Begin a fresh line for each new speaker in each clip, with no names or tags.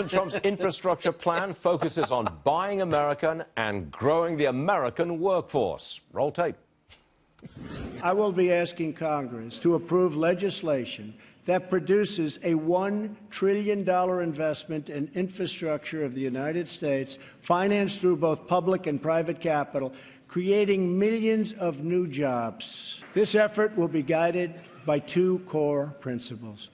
President Trump's infrastructure plan focuses on buying American and growing the American workforce. Roll tape.
I will be asking Congress to approve legislation that produces a $1 trillion investment in infrastructure of the United States, financed through both public and private capital, creating millions of new jobs. This effort will be guided by two core principles: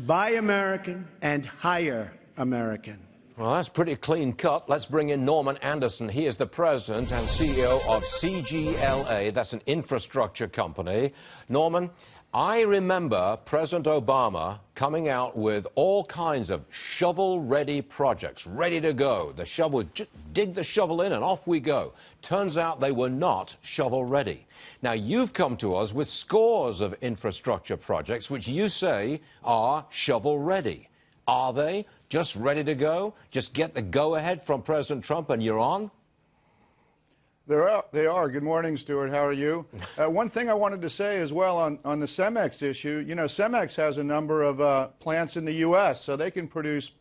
buy American and hire American.
Well, that's pretty clean cut. Let's bring in Norman Anderson. He is the president and CEO of CGLA. That's an infrastructure company. Norman, I remember President Obama coming out with all kinds of shovel-ready projects, ready to go. The shovel, just dig the shovel in and off we go. Turns out they were not shovel-ready. Now, you've come to us with scores of infrastructure projects which you say are shovel-ready. Are they just ready to go? Just get the go-ahead from President Trump and you're on?
They are. Good morning, Stuart. How are you? One thing I wanted to say as well on the Cemex issue, you know, Cemex has a number of plants in the U.S., so they can produce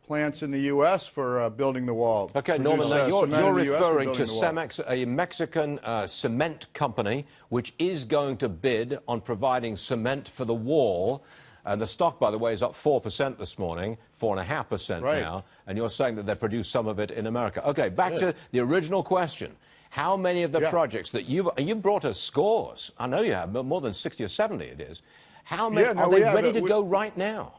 plants in the U.S. for building the wall.
Okay, Norman, now you're referring to Cemex, a Mexican cement company, which is going to bid on providing cement for the wall. And the stock, by the way, is up 4% this morning, 4.5% now, and you're saying that they produce some of it in America. Okay, back to the original question. How many of the projects that you've brought us scores, I know you have, but more than 60 or 70 it is. How many are they ready to go right now?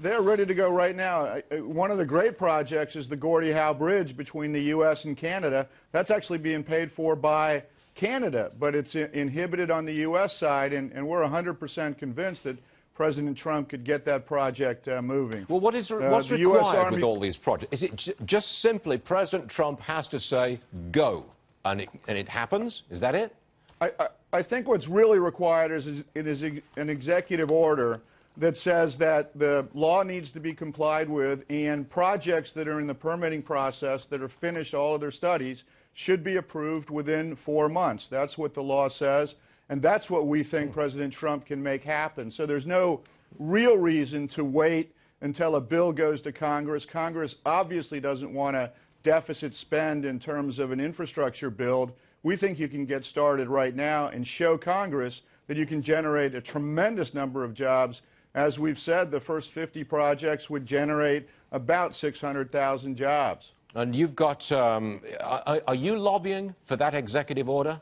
They're ready to go right now. One of the great projects is the Gordie Howe Bridge between the U.S. and Canada. That's actually being paid for by Canada, but it's inhibited on the U.S. side, and we're 100% convinced that President Trump could get that project moving.
Well, what's required with all these projects? Is it just simply President Trump has to say, go, and it happens? Is that it?
I think what's really required is an executive order that says that the law needs to be complied with, and projects that are in the permitting process that are finished all of their studies should be approved within 4 months. That's what the law says. And that's what we think President Trump can make happen. So there's no real reason to wait until a bill goes to Congress. Congress obviously doesn't want a deficit spend in terms of an infrastructure build. We think you can get started right now and show Congress that you can generate a tremendous number of jobs. As we've said, the first 50 projects would generate about 600,000 jobs.
And you've got, are you lobbying for that executive order?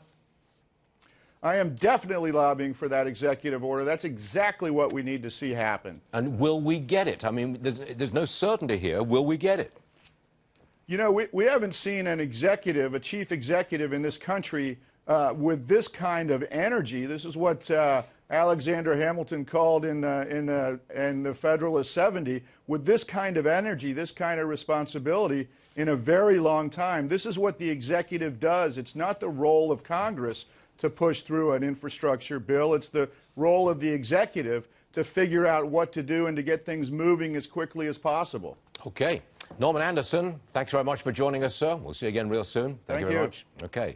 I am definitely lobbying for that executive order. That's exactly what we need to see happen.
And will we get it? I mean, there's no certainty here. Will we get it?
You know, we haven't seen an executive, a chief executive in this country with this kind of energy. This is what Alexander Hamilton called in the Federalist 70, with this kind of energy, this kind of responsibility in a very long time. This is what the executive does. It's not the role of Congress to push through an infrastructure bill. It's the role of the executive to figure out what to do and to get things moving as quickly as possible.
Okay. Norman Anderson, thanks very much for joining us, sir. We'll see you again real soon. Thank you very much. Okay.